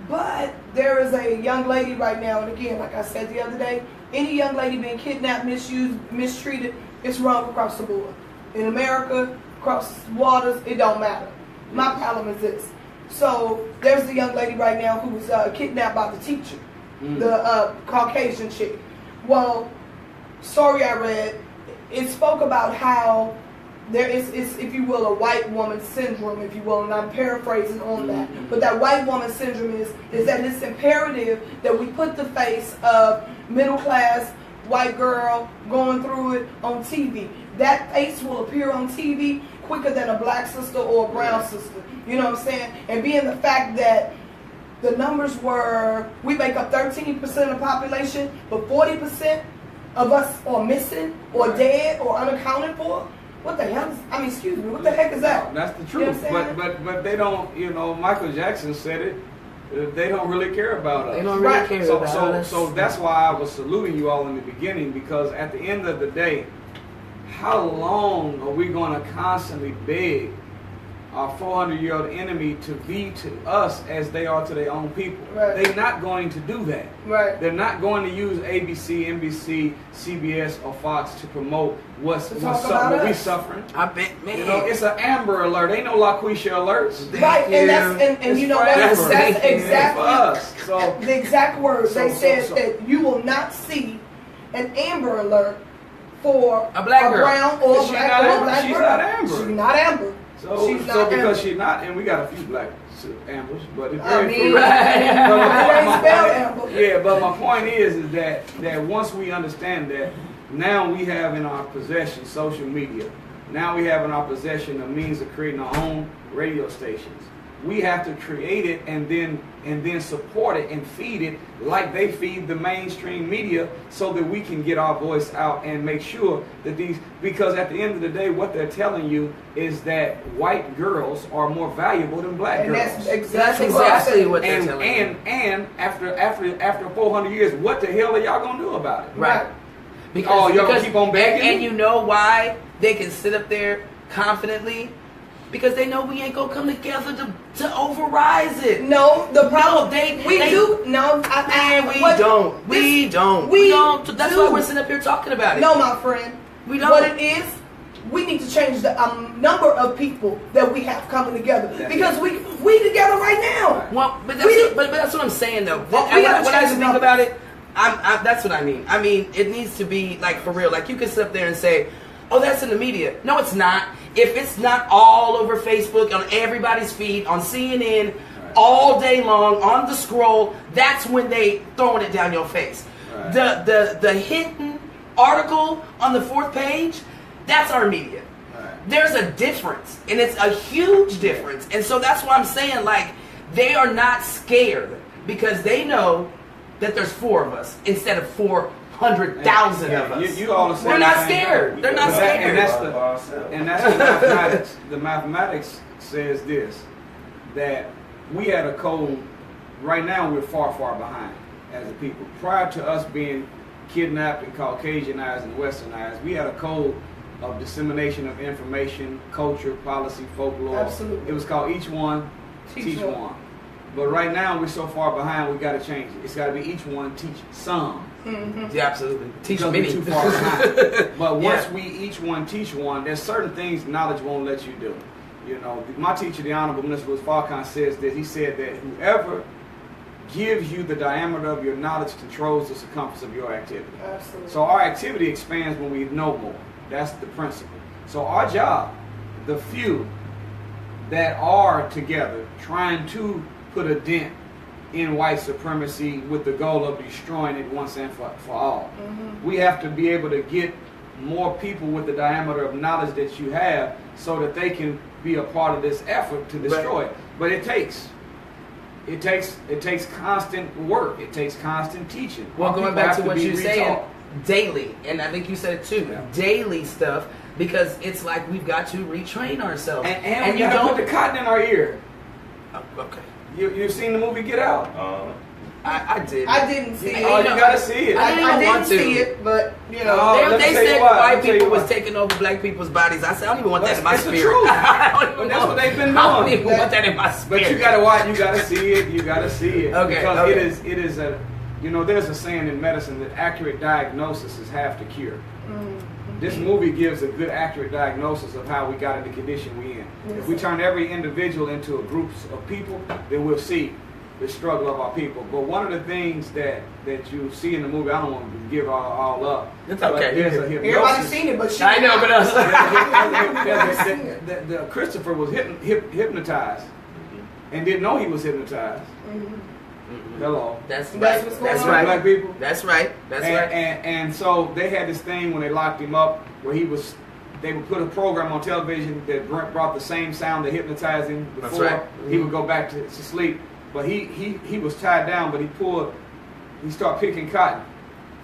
But there is a young lady right now, and again, like I said the other day, any young lady being kidnapped, misused, mistreated, it's wrong across the board. In America, across waters, it don't matter. My problem is this. So there's a young lady right now who was kidnapped by the teacher, the Caucasian chick. Well, story I read, it spoke about how there is, if you will, a white woman syndrome, if you will, and I'm paraphrasing on that. But that white woman syndrome is that it's imperative that we put the face of middle class white girl going through it on TV. That face will appear on TV quicker than a black sister or a brown sister. You know what I'm saying? And being the fact that the numbers were, we make up 13% of the population, but 40% of us are missing or dead or unaccounted for. What the hell is, excuse me, what the heck is that? No, that's the truth. You know but they don't, Michael Jackson said it, they don't really care about us. They don't really care about us. So that's why I was saluting you all in the beginning, because at the end of the day, how long are we going to constantly beg our 400-year-old enemy to be to us as they are to their own people? Right. They're not going to do that. Right. They're not going to use ABC, NBC, CBS, or Fox to promote what we're suffering. I bet, man. You know, it's an Amber Alert. Ain't no LaQuisha alerts. Right, and you know what? That's exactly for us. So the exact words. They said that you will not see an Amber Alert for a black girl, brown or black girl. She's not Amber. She's not Amber. So because she's not, and we got a few black Ambers, but it's very few. But my point is that once we understand that, now we have in our possession social media. Now we have in our possession a means of creating our own radio stations. We have to create it and then support it and feed it like they feed the mainstream media, so that we can get our voice out and make sure that because at the end of the day, what they're telling you is that white girls are more valuable than black girls. That's exactly what they're telling you. And after 400 years, what the hell are y'all gonna do about it? Right. Because y'all gonna keep on begging? And you know why they can sit up there confidently? Because they know we ain't gonna come together to overrise it. No, the problem we don't. That's why we're sitting up here talking about it. No, my friend. We don't. What it is, we need to change the number of people that we have coming together, because we together right now. Well, but that's what I'm saying though. When I think about it, That's what I mean. I mean, it needs to be like for real. Like you can sit up there and say, "Oh, that's in the media." No, it's not. If it's not all over Facebook, on everybody's feed, on CNN, all day long, on the scroll, that's when they throwing it down your face. Right. The hidden article on the 4th page, that's our media. Right. There's a difference, and it's a huge difference. And so that's why I'm saying, like, they are not scared because they know that there's 4 of us instead of 400,000 of us. You all They're not scared. They're not scared. And that's the mathematics. The mathematics says this, that we had a code. Right now we're far, far behind as a people. Prior to us being kidnapped and Caucasianized and Westernized, we had a code of dissemination of information, culture, policy, folklore. Absolutely. It was called Each One, Teach One. But right now we're so far behind, we got to change it. It's got to be each one teach some. Mm-hmm. Yeah, absolutely. Teach because many. We're too far behind. But once we each one teach one, there's certain things knowledge won't let you do. You know, my teacher, the Honorable Minister Farrakhan, says that he said that whoever gives you the diameter of your knowledge controls the circumference of your activity. Absolutely. So our activity expands when we know more. That's the principle. So our job, the few that are together trying to put a dent in white supremacy with the goal of destroying it once and for all. Mm-hmm. We have to be able to get more people with the diameter of knowledge that you have so that they can be a part of this effort to destroy it. But it takes constant work. It takes constant teaching. Well, going back to what you're saying, daily, and I think you said it too, daily stuff, because it's like we've got to retrain ourselves. And you don't put the cotton in our ear. Okay. You've seen the movie Get Out? I did. I didn't see it. Oh, you gotta see it. I didn't see it, but you know. They said white people was taking over black people's bodies. I said, I don't even want that in my spirit. But that's what they've been doing. I don't even want that in my spirit. But you gotta watch. You gotta see it. You gotta see it. Okay. Because it is a. You know, there's a saying in medicine that accurate diagnosis is half the cure. Mm-hmm. This movie gives a good, accurate diagnosis of how we got in the condition we're in. Yes. If we turn every individual into a group of people, then we'll see the struggle of our people. But one of the things that you see in the movie, I don't want to give all up. It's okay. There's a hypnosis. Everybody's seen it, but she I know, but the Christopher was hypnotized and didn't know he was hypnotized. Mm-hmm. Hello. That's right. That's right. Black people. That's right. That's right. And so they had this thing when they locked him up where they would put a program on television that brought the same sound that hypnotized him before. That's right. Mm-hmm. He would go back to sleep. But he was tied down, but he started picking cotton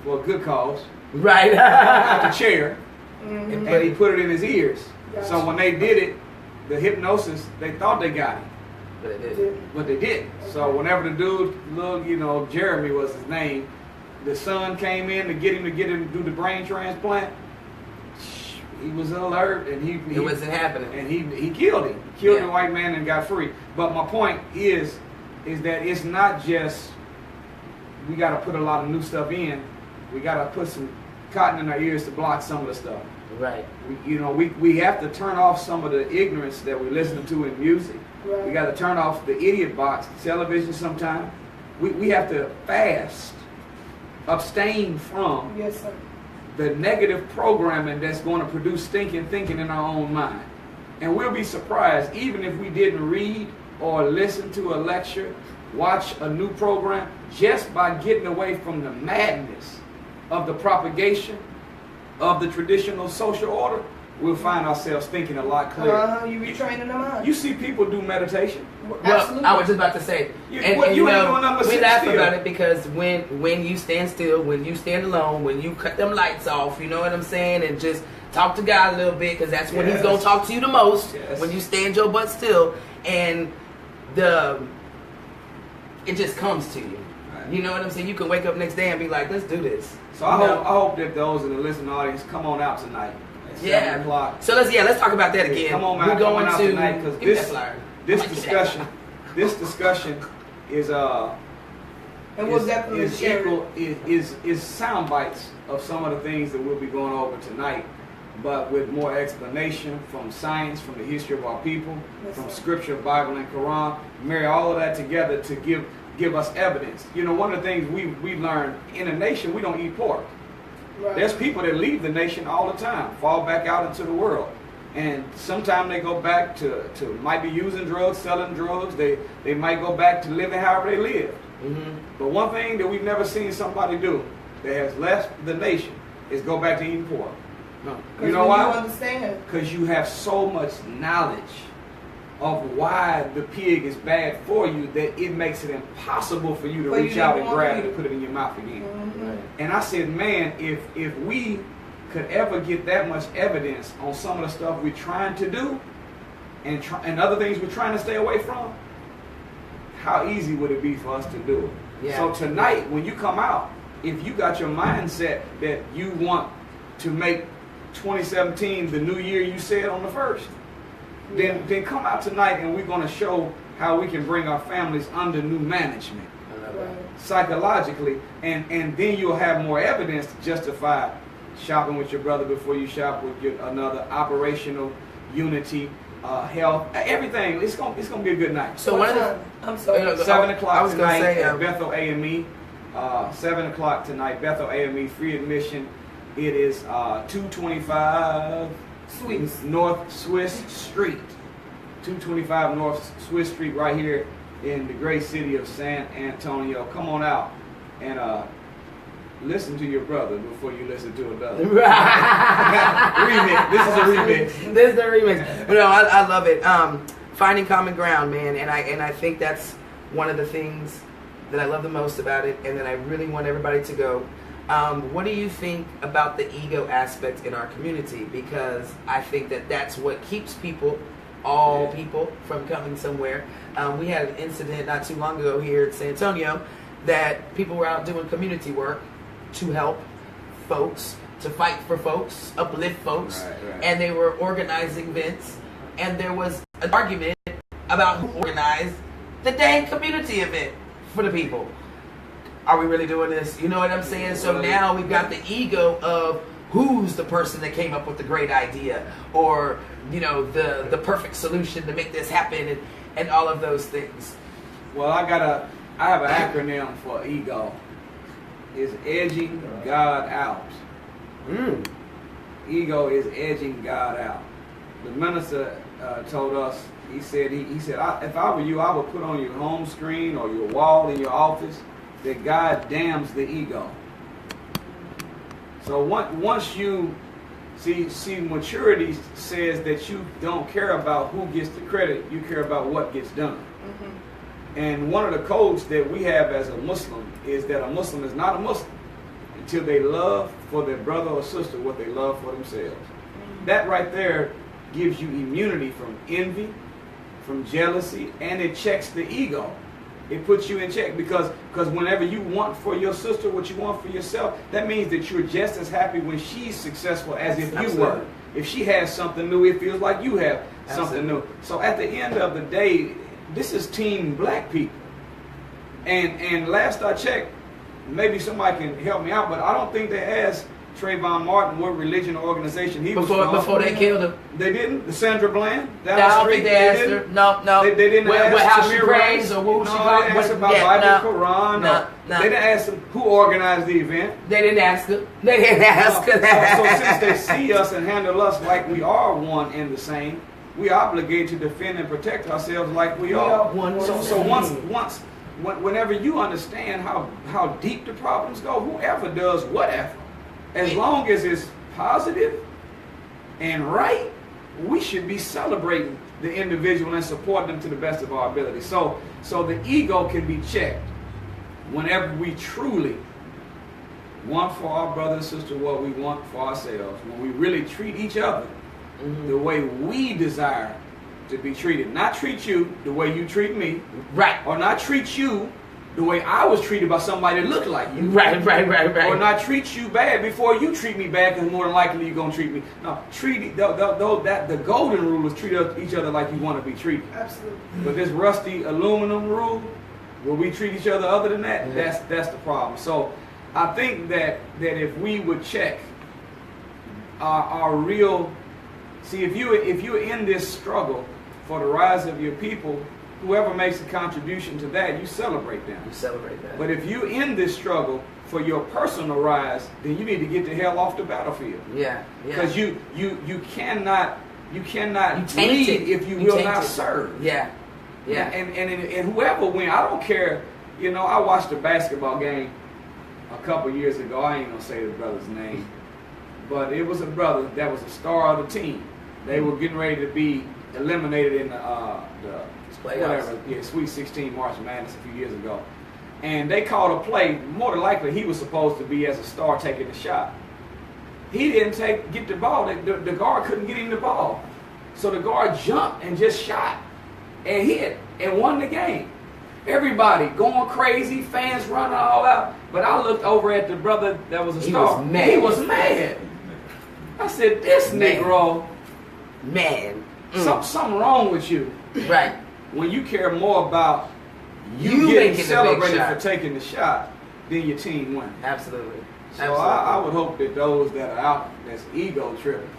for a good cause. Right. Out the chair. Mm-hmm. And he put it in his ears. Gotcha. So when they did it, the hypnosis, they thought they got him. But they didn't. Okay. So whenever the dude, little, Jeremy was his name, the son came in to get him to do the brain transplant. He was alert, and it wasn't happening. And he killed him. He killed the white man and got free. But my point is that it's not just we got to put a lot of new stuff in. We got to put some cotton in our ears to block some of the stuff. Right. We have to turn off some of the ignorance that we listen to in music. Right. We got to turn off the idiot box, television sometime. We have to fast, abstain from the negative programming that's going to produce stinking thinking in our own mind. And we'll be surprised, even if we didn't read or listen to a lecture, watch a new program, just by getting away from the madness of the propagation of the traditional social order, we'll find ourselves thinking a lot clearer. You retraining the mind. You see people do meditation. Well, I was just about to say, we laugh about it because when you stand still, when you stand alone, when you cut them lights off, you know what I'm saying, and just talk to God a little bit, because that's when He's gonna talk to you the most. Yes. When you stand your butt still, and it just comes to you. Right. You know what I'm saying? You can wake up next day and be like, let's do this. So I hope that those in the listening audience come on out tonight. At 7 o'clock. So let's talk about that again. Come on out tonight, because this discussion is and we'll definitely share is sound bites of some of the things that we'll be going over tonight, but with more explanation from science, from the history of our people, from Scripture, Bible, and Quran. Marry all of that together to give us evidence. You know, one of the things we learned in a nation, we don't eat pork. Right. There's people that leave the nation all the time, fall back out into the world. And sometimes they go back to might be using drugs, selling drugs. They might go back to living however they live. Mm-hmm. But one thing that we've never seen somebody do that has left the nation is go back to eating pork. No. You know why? You understand. Because you have so much knowledge of why the pig is bad for you that it makes it impossible for you to reach out and grab it and put it in your mouth again. Mm-hmm. And I said, man, if we could ever get that much evidence on some of the stuff we're trying to do and other things we're trying to stay away from, how easy would it be for us to do it? Yeah. So tonight, when you come out, if you got your mindset that you want to make 2017 the new year you said on the 1st, then come out tonight and we're going to show how we can bring our families under new management psychologically, and then you'll have more evidence to justify shopping with your brother before you shop with another, operational unity, health, everything. It's gonna be a good night. So one of the, I'm sorry. 7 o'clock I was gonna tonight say, at Bethel AME. 7 o'clock tonight, Bethel AME, free admission. It is 225 North Swiss Street. 225 North Swiss Street, right here in the great city of San Antonio. Come on out and listen to your brother before you listen to another. Remix. This is a remix. This is the remix. No, I love it. Finding common ground, man, and I think that's one of the things that I love the most about it, and that I really want everybody to go. What do you think about the ego aspect in our community? Because I think that that's what keeps people, all people, from coming somewhere. We had an incident not too long ago here in San Antonio that people were out doing community work to help folks, to fight for folks, uplift folks, right. And they were organizing events, and there was an argument about who organized the dang community event for the people. Are we really doing this? You know what I'm saying? So now we've got the ego of who's the person that came up with the great idea, or the perfect solution to make this happen, and all of those things. Well, I have an acronym for ego. It's edging God out. Ego is edging God out. The minister told us, he said, if I were you, I would put on your home screen or your wall in your office that God damns the ego. So once you see, maturity says that you don't care about who gets the credit, you care about what gets done. Mm-hmm. And one of the codes that we have as a Muslim is that a Muslim is not a Muslim until they love for their brother or sister what they love for themselves. Mm-hmm. That right there gives you immunity from envy, from jealousy, and it checks the ego. It puts you in check because whenever you want for your sister what you want for yourself, that means that you're just as happy when she's successful as if you were. If she has something new, it feels like you have something new. So at the end of the day, this is team black people. And last I checked, maybe somebody can help me out, but I don't think they asked Trayvon Martin what religion or organization he was from. Before they killed him. They didn't? The Sandra Bland? I don't think they asked her. No. They didn't ask how she Samir prays Rice? or who she No, they didn't ask about Bible, Quran. No. They didn't ask them who organized the event. They didn't ask her. They didn't ask her that. So since they see us and handle us like we are one and the same, we are obligated to defend and protect ourselves like we are. Whenever you understand how deep the problems go, whoever does whatever, as long as it's positive and right, we should be celebrating the individual and supporting them to the best of our ability. So the ego can be checked whenever we truly want for our brother and sister what we want for ourselves. When we really treat each other the way we desire to be treated. Not treat you the way you treat me. Right. Or not treat you the way I was treated by somebody that looked like you. Right. Or not treat you bad before you treat me bad, because more than likely you're going to treat me. No, the golden rule is treat each other like you want to be treated. Absolutely. But this rusty aluminum rule, where we treat each other other than that, that's the problem. So I think that if we would check our real, see, if you're in this struggle for the rise of your people, whoever makes a contribution to that, you celebrate them. You celebrate that. But if you in this struggle for your personal rise, then you need to get the hell off the battlefield. Yeah. Because you cannot taint lead it. if you will not serve. Yeah. Yeah. And whoever wins, I don't care. You know, I watched a basketball game a couple years ago. I ain't gonna say the brother's name, but it was a brother that was a star of the team. They were getting ready to be eliminated in the Sweet 16 March Madness a few years ago, and they called a play. More than likely, he was supposed to be as a star taking the shot. He didn't get the ball. The guard couldn't get him the ball, so the guard jumped and just shot and hit and won the game. Everybody going crazy, fans running all out. But I looked over at the brother that was a star. He was mad. I said, "This Negro, man, something wrong with you." Right. When you care more about you getting celebrated for taking the shot than your team winning. Absolutely. So I would hope that those that are out that's ego tripping,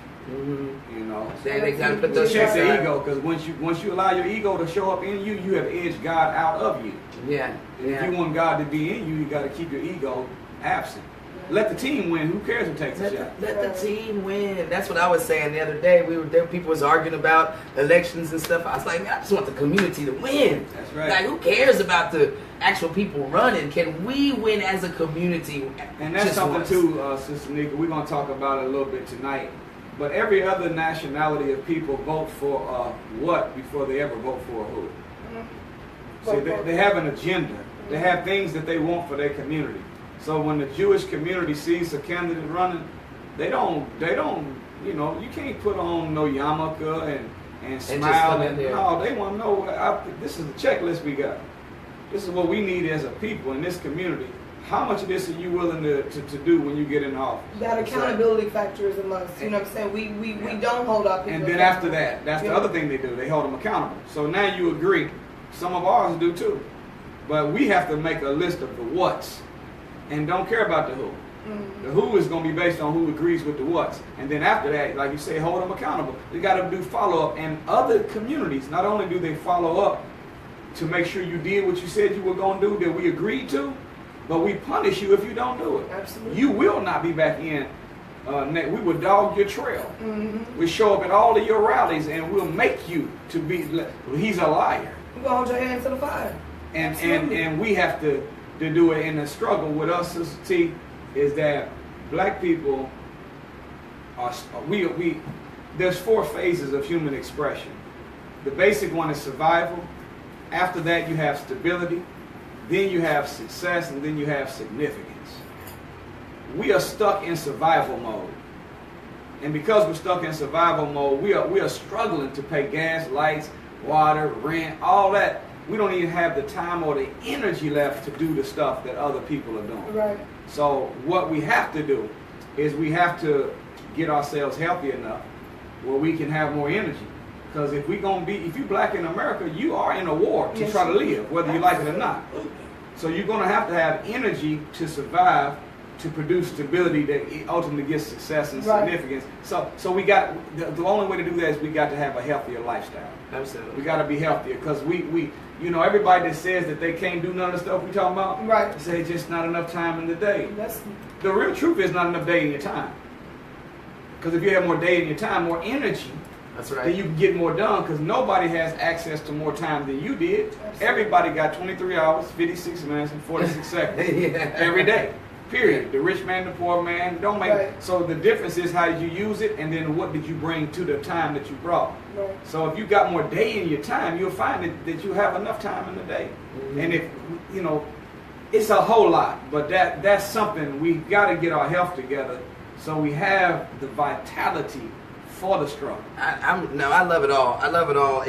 you know, they got to put those check the ego, because once you allow your ego to show up in you, you have edged God out of you. Yeah. If you want God to be in you, you got to keep your ego absent. Let the team win. Who cares who takes the shot? Let the team win. That's what I was saying the other day. People was arguing about elections and stuff. I was like, man, I just want the community to win. That's right. Like, who cares about the actual people running? Can we win as a community? And that's something too, Sister Nika. We're gonna talk about it a little bit tonight. But every other nationality of people vote for what before they ever vote for who? See, they have an agenda. They have things that they want for their community. So when the Jewish community sees a candidate running, they don't, you know, you can't put on no yarmulke and smile. No, they want to know, this is the checklist we got. This is what we need as a people in this community. How much of this are you willing to do when you get in office? That accountability factor is a must. You know what I'm saying? We don't hold our people. And then after that, that's the other thing they do. They hold them accountable. So now you agree. Some of ours do too. But we have to make a list of the what's. And don't care about the who. Mm-hmm. The who is going to be based on who agrees with the what's. And then after that, like you say, hold them accountable. They got to do follow-up. And other communities, not only do they follow up to make sure you did what you said you were going to do, that we agreed to, but we punish you if you don't do it. Absolutely. You will not be back in. We will dog your trail. Mm-hmm. We show up at all of your rallies and we'll make you to be, he's a liar. We're going to hold your hands to the fire. And we have to do it. In the struggle with us, Sister T, is that black people are, there's 4 phases of human expression. The basic one is survival. After that, you have stability. Then you have success, and then you have significance. We are stuck in survival mode. And because we're stuck in survival mode, we are struggling to pay gas, lights, water, rent, all that. We don't even have the time or the energy left to do the stuff that other people are doing. Right. So what we have to do is we have to get ourselves healthy enough where we can have more energy. Because if you black in America, you are in a war to try to live, whether you like it or not. So you're going to have energy to survive, to produce stability that ultimately gets success and significance. So we got, the only way to do that is we got to have a healthier lifestyle. Absolutely. We got to be healthier, because we you know, everybody that says that they can't do none of the stuff we talking about, right, they say it's just not enough time in the day. That's the real truth is not enough day in your time. Because if you have more day in your time, more energy, that's right, then you can get more done, because nobody has access to more time than you did. Absolutely. Everybody got 23 hours, 56 minutes, and 46 seconds every day. Period. The rich man, the poor man, don't make it. So the difference is how did you use it, and then what did you bring to the time that you brought. Right. So if you got more day in your time, you'll find that you have enough time in the day. Mm-hmm. And if, you know, it's a whole lot, but that's something we got to get our health together so we have the vitality for the struggle. I love it all. I love it all.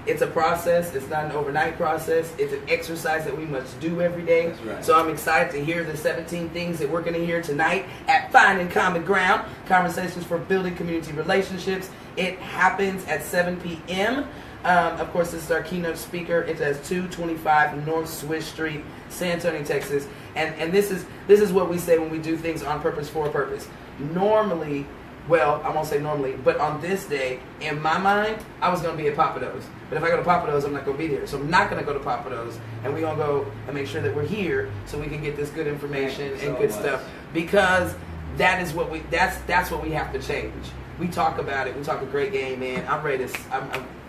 It's a process. It's not an overnight process. It's an exercise that we must do every day. That's right. So I'm excited to hear the 17 things that we're going to hear tonight at Finding Common Ground, Conversations for Building Community Relationships. It happens at 7 p.m. Of course, this is our keynote speaker. It's at 225 North Swiss Street, San Antonio, Texas. And this is what we say when we do things on purpose for a purpose. Normally, well, I won't say normally, but on this day, in my mind, I was going to be at Papado's. But if I go to Papado's, I'm not going to be there. So I'm not going to go to Papado's, and we're going to go and make sure that we're here so we can get this good information and good stuff. Because that is what that's what we have to change. We talk about it. We talk a great game, man. I'm ready to,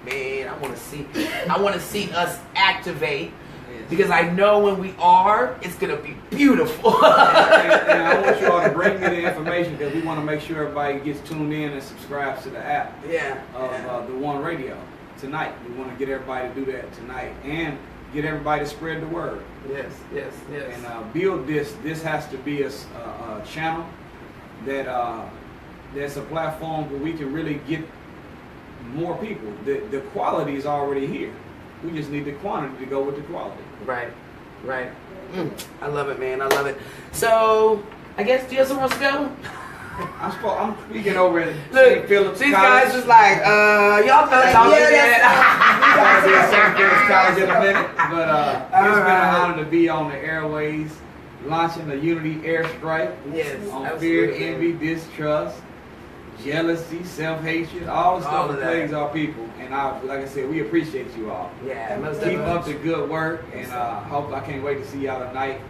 man, I want to see us activate. Because I know when we are, it's going to be beautiful. and I want you all to bring me the information because we want to make sure everybody gets tuned in and subscribes to the app of the One Radio tonight. We want to get everybody to do that tonight and get everybody to spread the word. Yes. And build this. This has to be a channel that's a platform where we can really get more people. The quality is already here. We just need the quantity to go with the quality. Right. I love it, man. I love it. So, I guess, do you have somewhere else to go? I'm speaking over in Look, Phillips these College. guys is like, y'all done talking yet? I'm going to be at St. Phillips College in a minute. But it's been an honor to be on the airways, launching the Unity Airstrike. Yes, on fear, envy, distrust, jealousy, self-hatred, all the stuff that plagues our people. And like I said, we appreciate you all. Yeah, keep up the good work, and I can't wait to see y'all tonight.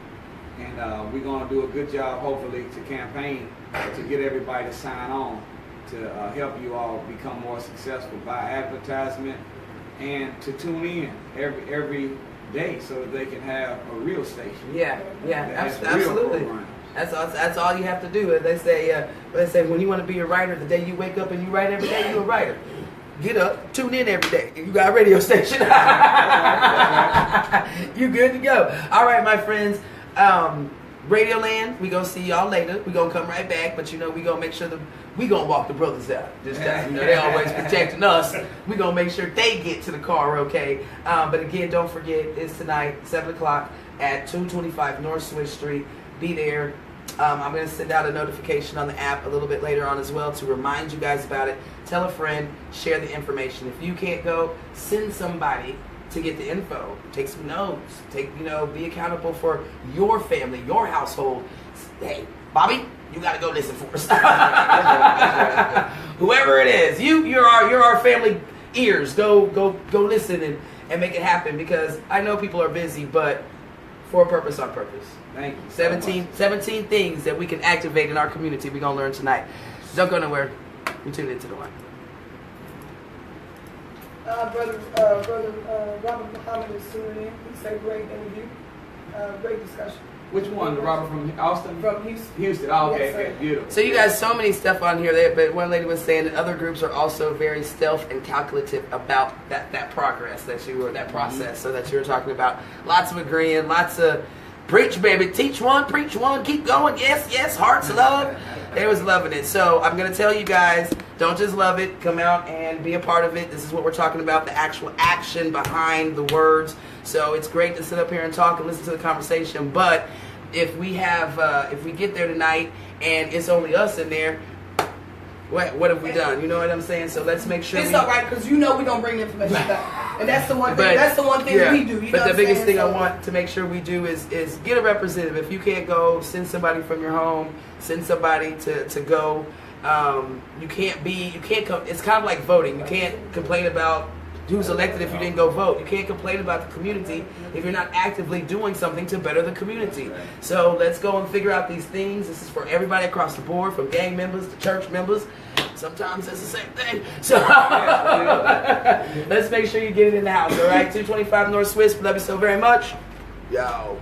And we're going to do a good job, hopefully, to campaign to get everybody to sign on to help you all become more successful by advertisement and to tune in every day so that they can have a real station. Yeah, absolutely. That's all you have to do. They say when you want to be a writer, the day you wake up and you write every day, you're a writer. Get up, tune in every day. You got a radio station. You good to go. All right, my friends. Radio Land, we gonna see y'all later. We gonna come right back, but we gonna make sure we gonna walk the brothers out this time. They always protecting us. We gonna make sure they get to the car okay. But again, don't forget, it's tonight, 7 o'clock at 225 North Swiss Street. Be there. I'm going to send out a notification on the app a little bit later on as well to remind you guys about it. Tell a friend, share the information. If you can't go, send somebody to get the info. Take some notes. Be accountable for your family, your household. Hey, Bobby, you got to go listen for us. Whoever it is, you're our family ears. Go listen and make it happen, because I know people are busy, but for a purpose, on purpose. Thank you. 17 things that we can activate in our community we're going to learn tonight. Don't go nowhere. You tune into the One. Brother Robert Muhammad is tuning in. He said great interview. Great discussion. Which one? The Robert from Austin? From Houston. Houston. Oh, okay, yes, beautiful. So you guys, so many stuff on here. But one lady was saying that other groups are also very stealth and calculative about that progress that process. So that you were talking about. Lots of agreeing, lots of preach, baby. Teach one, preach one, keep going. Yes, hearts love. They was loving it. So I'm going to tell you guys, don't just love it. Come out and be a part of it. This is what we're talking about, the actual action behind the words. So it's great to sit up here and talk and listen to the conversation. But if we get there tonight and it's only us in there, what have we done? You know what I'm saying? So let's make sure it's all right, because we don't bring the information back, and that's the one thing. That's the one thing we do. But the biggest thing I want to make sure we do is get a representative. If you can't go, send somebody from your home. Send somebody to go. You can't come. It's kind of like voting. You can't complain about who's elected if you didn't go vote. You can't complain about the community if you're not actively doing something to better the community. So let's go and figure out these things. This is for everybody across the board, from gang members to church members. Sometimes it's the same thing. So let's make sure you get it in the house, all right? 225 North Swiss. Love you so very much. Yo.